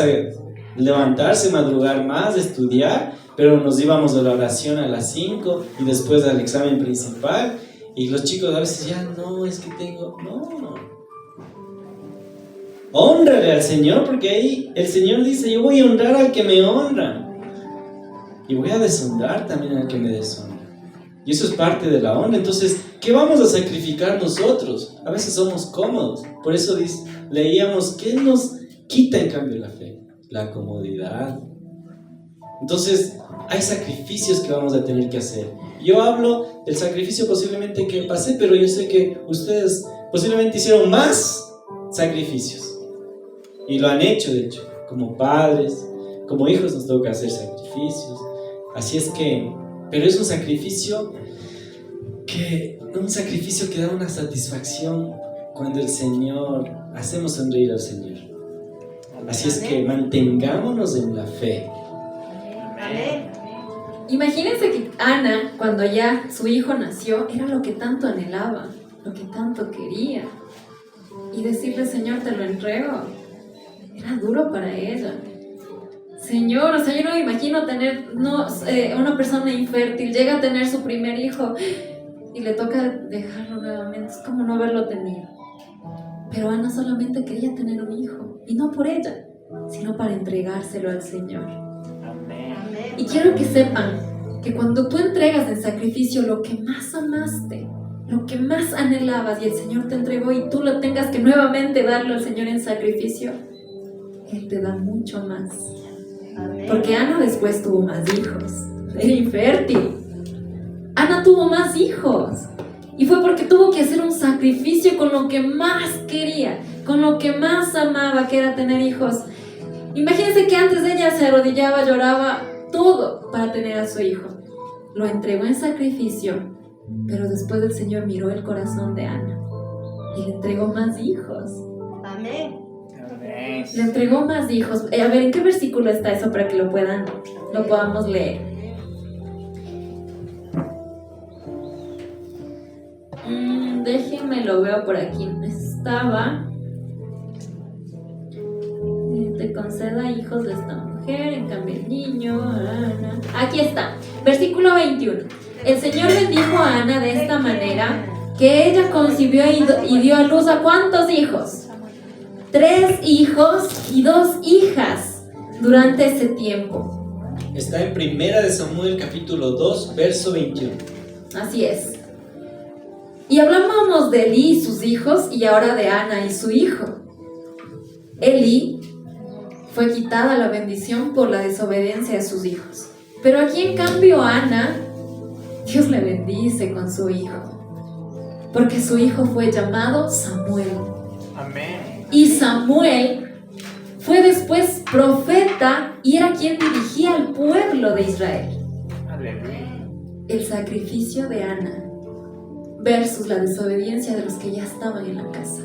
levantarse, madrugar más, estudiar, pero nos íbamos a la oración a las 5 y después al examen principal. Y los chicos a veces ya, no, es que tengo... No. Hónrale al Señor, porque ahí el Señor dice, yo voy a honrar al que me honra y voy a deshonrar también al que me deshonra. Y eso es parte de la honra. Entonces, ¿qué vamos a sacrificar nosotros? A veces somos cómodos. Por eso leíamos, ¿qué nos quita en cambio la fe? La comodidad. Entonces, hay sacrificios que vamos a tener que hacer. Yo hablo del sacrificio posiblemente que pasé, pero yo sé que ustedes posiblemente hicieron más sacrificios. Y lo han hecho, de hecho, como padres, como hijos nos toca hacer sacrificios. Así es que, pero es un sacrificio que da una satisfacción cuando el Señor, hacemos sonreír al Señor. Así es que mantengámonos en la fe. Amén. Imagínense que Ana, cuando ya su hijo nació, era lo que tanto anhelaba, lo que tanto quería. Y decirle, Señor, te lo entrego, era duro para ella. Señor, o sea, yo no me imagino tener una persona infértil, llega a tener su primer hijo y le toca dejarlo nuevamente. Es como no haberlo tenido. Pero Ana solamente quería tener un hijo, y no por ella, sino para entregárselo al Señor. Amén. Y quiero que sepan que cuando tú entregas en sacrificio lo que más amaste, lo que más anhelabas, y el Señor te entregó, y tú lo tengas que nuevamente darlo al Señor en sacrificio, Él te da mucho más. Amén. Porque Ana después tuvo más hijos. Era infértil. Ana tuvo más hijos. Y fue porque tuvo que hacer un sacrificio con lo que más quería, con lo que más amaba, que era tener hijos. Imagínense que antes ella se arrodillaba, lloraba, todo para tener a su hijo. Lo entregó en sacrificio, pero después el Señor miró el corazón de Ana y le entregó más hijos. Amén. Le entregó más hijos. A ver, ¿en qué versículo está eso para que lo podamos leer? Déjenme, lo veo por aquí. Estaba. Te conceda hijos de esta mujer, en cambio el niño. Aquí está, versículo 21. El Señor bendijo a Ana de esta manera, que ella concibió y dio a luz a ¿cuántos hijos? 3 hijos y 2 hijas durante ese tiempo. Está en 1 Samuel capítulo 2, verso 21. Así es. Y hablábamos de Elí y sus hijos y ahora de Ana y su hijo. Elí fue quitada la bendición por la desobediencia de sus hijos. Pero aquí en cambio Ana, Dios le bendice con su hijo. Porque su hijo fue llamado Samuel. Amén. Y Samuel fue después profeta y era quien dirigía al pueblo de Israel. Aleluya. El sacrificio de Ana versus la desobediencia de los que ya estaban en la casa.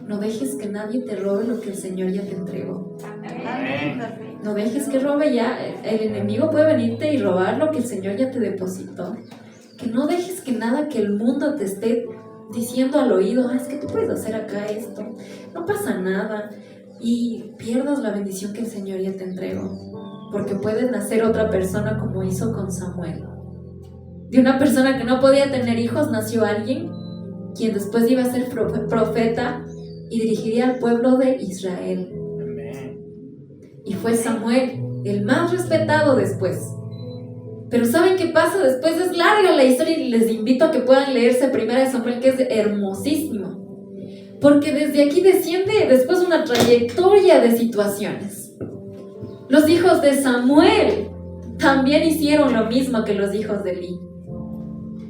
No dejes que nadie te robe lo que el Señor ya te entregó. No dejes que robe ya. El enemigo puede venirte y robar lo que el Señor ya te depositó. Que no dejes que nada que el mundo te esté diciendo al oído, es que tú puedes hacer acá esto, no pasa nada, y pierdas la bendición que el Señor ya te entregó. Porque puede nacer otra persona como hizo con Samuel. De una persona que no podía tener hijos nació alguien quien después iba a ser profeta y dirigiría al pueblo de Israel. Y fue Samuel, el más respetado después. Pero ¿saben qué pasa? Después es larga la historia y les invito a que puedan leerse 1 Samuel, que es hermosísimo. Porque desde aquí desciende después una trayectoria de situaciones. Los hijos de Samuel también hicieron lo mismo que los hijos de Elí.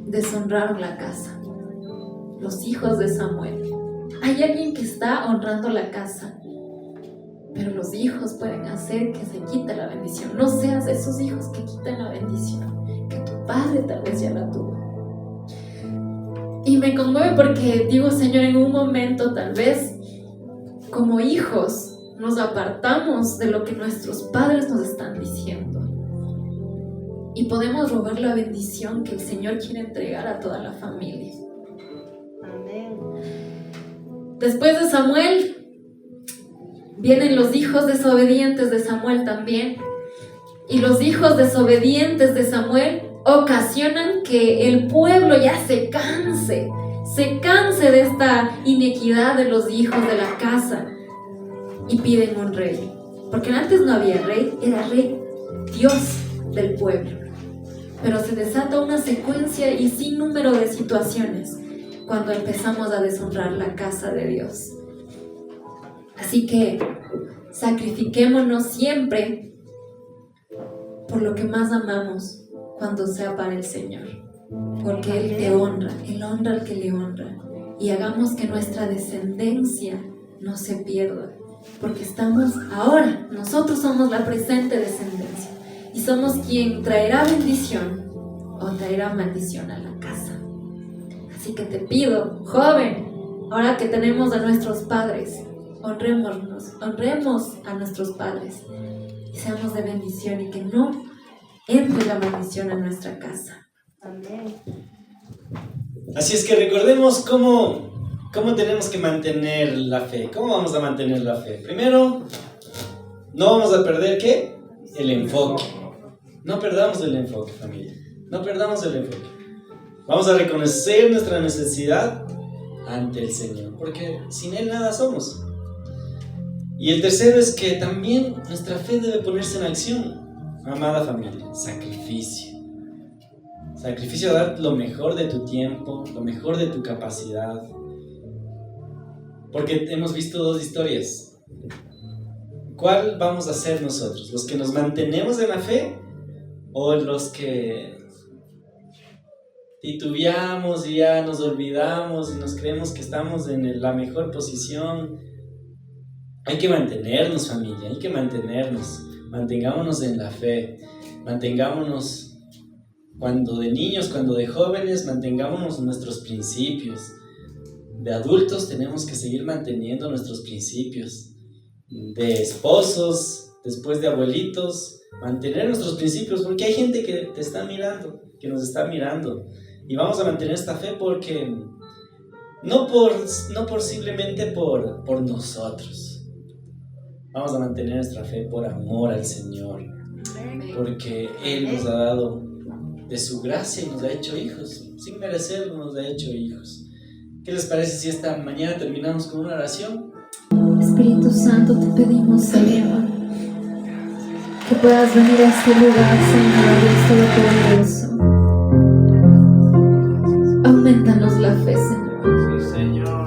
Deshonraron la casa. Los hijos de Samuel. Hay alguien que está honrando la casa, pero los hijos pueden hacer que se quite la bendición. No seas de esos hijos que quitan la bendición, que tu padre tal vez ya la tuvo. Y me conmueve porque digo, Señor, en un momento tal vez como hijos nos apartamos de lo que nuestros padres nos están diciendo y podemos robar la bendición que el Señor quiere entregar a toda la familia. Después de Samuel vienen los hijos desobedientes de Samuel también. Y los hijos desobedientes de Samuel ocasionan que el pueblo ya se canse de esta inequidad de los hijos de la casa y piden un rey. Porque antes no había rey, era rey Dios del pueblo. Pero se desata una secuencia y sin número de situaciones cuando empezamos a deshonrar la casa de Dios. Así que sacrifiquémonos siempre por lo que más amamos cuando sea para el Señor. Porque Él te honra, Él honra al que le honra. Y hagamos que nuestra descendencia no se pierda. Porque nosotros somos la presente descendencia. Y somos quien traerá bendición o traerá maldición a la casa. Así que te pido, joven, ahora que tenemos a nuestros padres, honremos a nuestros padres y seamos de bendición y que no entre la maldición a nuestra casa. Amén. Así es que recordemos cómo tenemos que mantener la fe. ¿Cómo vamos a mantener la fe? Primero, no vamos a perder ¿qué? El enfoque. No perdamos el enfoque, familia. No perdamos el enfoque. Vamos a reconocer nuestra necesidad ante el Señor, porque sin Él nada somos. Y el tercero es que también nuestra fe debe ponerse en acción. Amada familia, sacrificio. Sacrificio a dar lo mejor de tu tiempo, lo mejor de tu capacidad. Porque hemos visto 2 historias. ¿Cuál vamos a hacer nosotros? ¿Los que nos mantenemos en la fe o los que titubeamos y ya nos olvidamos y nos creemos que estamos en la mejor posición? Hay que mantenernos, familia, hay que mantenernos. Mantengámonos en la fe, mantengámonos cuando de niños, cuando de jóvenes, mantengámonos nuestros principios. De adultos tenemos que seguir manteniendo nuestros principios. de esposos, después de abuelitos, mantener nuestros principios, porque hay gente que te está mirando, que nos está mirando, y vamos a mantener esta fe porque no por simplemente por nosotros, vamos a mantener nuestra fe por amor al Señor, porque Él nos ha dado de su gracia y nos ha hecho hijos, sin merecerlo nos ha hecho hijos. ¿Qué les parece si esta mañana terminamos con una oración? Espíritu Santo, te pedimos, Señor, que puedas venir a este lugar, Señor, Dios Todopoderoso. Aumentanos la fe, Señor. Sí, Señor.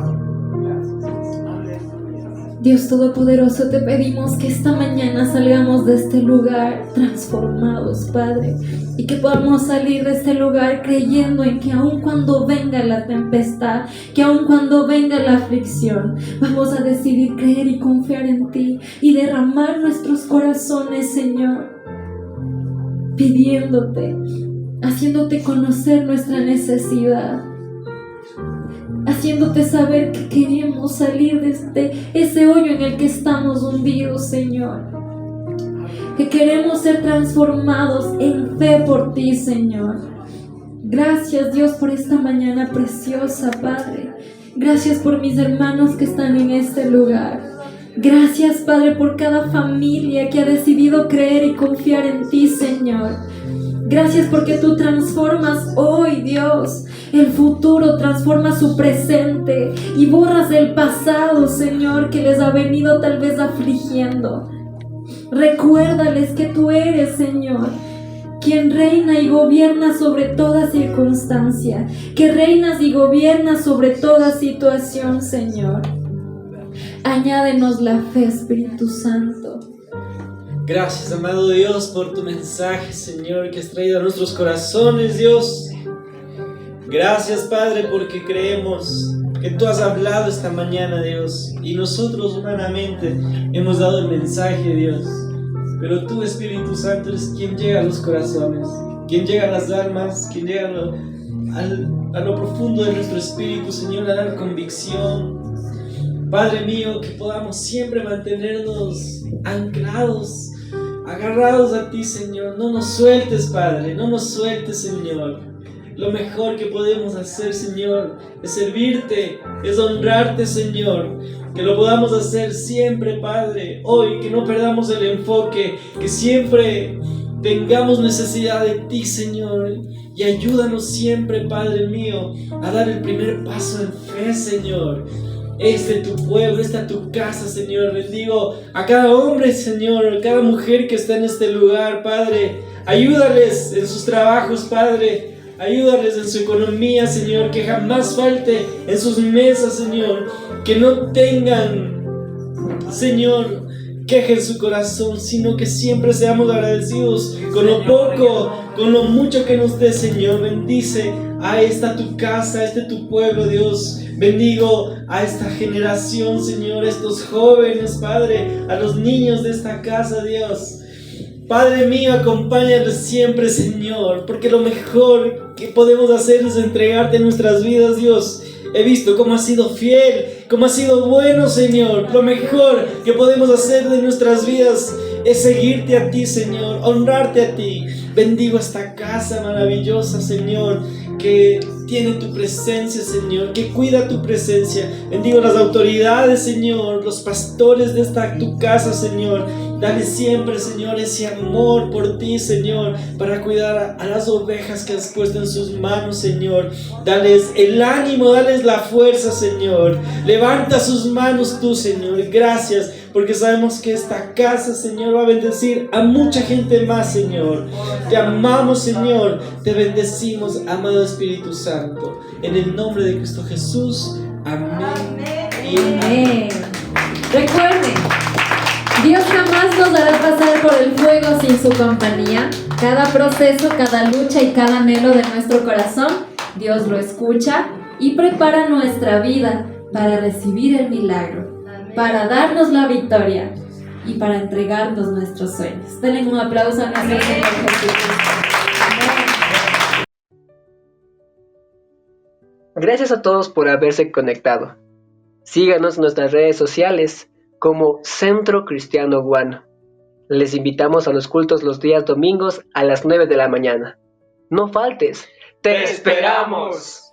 Dios Todopoderoso, te pedimos que esta mañana salgamos de este lugar transformados, Padre, y que podamos salir de este lugar creyendo en que aun cuando venga la tempestad, que aun cuando venga la aflicción, vamos a decidir creer y confiar en ti y derramar nuestros corazones, Señor, pidiéndote, haciéndote conocer nuestra necesidad, haciéndote saber que queremos salir de ese hoyo en el que estamos hundidos, Señor, que queremos ser transformados en fe por ti, Señor. Gracias, Dios, por esta mañana preciosa, Padre. Gracias por mis hermanos que están en este lugar. Gracias, Padre, por cada familia que ha decidido creer y confiar en ti, Señor. Gracias porque tú transformas hoy, Dios, el futuro, transformas su presente y borras el pasado, Señor, que les ha venido tal vez afligiendo. Recuérdales que tú eres, Señor, quien reina y gobierna sobre toda circunstancia, que reinas y gobiernas sobre toda situación, Señor. Añádenos la fe, Espíritu Santo. Gracias, amado Dios, por tu mensaje, Señor, que has traído a nuestros corazones, Dios. Gracias, Padre, porque creemos que tú has hablado esta mañana, Dios, y nosotros humanamente hemos dado el mensaje, Dios. Pero tú, Espíritu Santo, eres quien llega a los corazones, quien llega a las almas, quien llega a lo profundo de nuestro espíritu, Señor, a dar convicción. Padre mío, que podamos siempre mantenernos anclados, agarrados a ti, Señor. No nos sueltes, Padre, no nos sueltes, Señor. Lo mejor que podemos hacer, Señor, es servirte, es honrarte, Señor. Que lo podamos hacer siempre, Padre. Hoy, que no perdamos el enfoque, que siempre tengamos necesidad de ti, Señor. Y ayúdanos siempre, Padre mío, a dar el primer paso en fe, Señor. Tu pueblo, esta tu casa, Señor. Bendigo a cada hombre, Señor, a cada mujer que está en este lugar, Padre. Ayúdales en sus trabajos, Padre. Ayúdales en su economía, Señor. Que jamás falte en sus mesas, Señor. Que no tengan, Señor, queja en su corazón, sino que siempre seamos agradecidos con lo poco, con lo mucho que nos dé, Señor. Bendice a esta tu casa, a este tu pueblo, Dios. Bendigo a esta generación, Señor, a estos jóvenes, Padre, a los niños de esta casa, Dios. Padre mío, acompáñanos siempre, Señor, porque lo mejor que podemos hacer es entregarte nuestras vidas, Dios. He visto cómo has sido fiel, cómo has sido bueno, Señor. Lo mejor que podemos hacer de nuestras vidas es seguirte a ti, Señor, honrarte a ti. Bendigo esta casa maravillosa, Señor, que tiene tu presencia, Señor, que cuida tu presencia. Bendigo las autoridades, Señor, los pastores de esta tu casa, Señor. Dale siempre, Señor, ese amor por ti, Señor, para cuidar a las ovejas que has puesto en sus manos, Señor. Dales el ánimo, dales la fuerza, Señor. Levanta sus manos tú, Señor. Gracias, porque sabemos que esta casa, Señor, va a bendecir a mucha gente más, Señor. Te amamos, Señor. Te bendecimos, amado Espíritu Santo. En el nombre de Cristo Jesús. Amén. Y amén. Recuerden, Dios jamás nos hará pasar por el fuego sin su compañía. Cada proceso, cada lucha y cada anhelo de nuestro corazón, Dios lo escucha y prepara nuestra vida para recibir el milagro, para darnos la victoria y para entregarnos nuestros sueños. Denle un aplauso a nuestro Señor Jesucristo. Gracias a todos por haberse conectado. Síganos en nuestras redes sociales como Centro Cristiano Guano. Les invitamos a los cultos los días domingos a las 9 de la mañana. No faltes. ¡Te esperamos!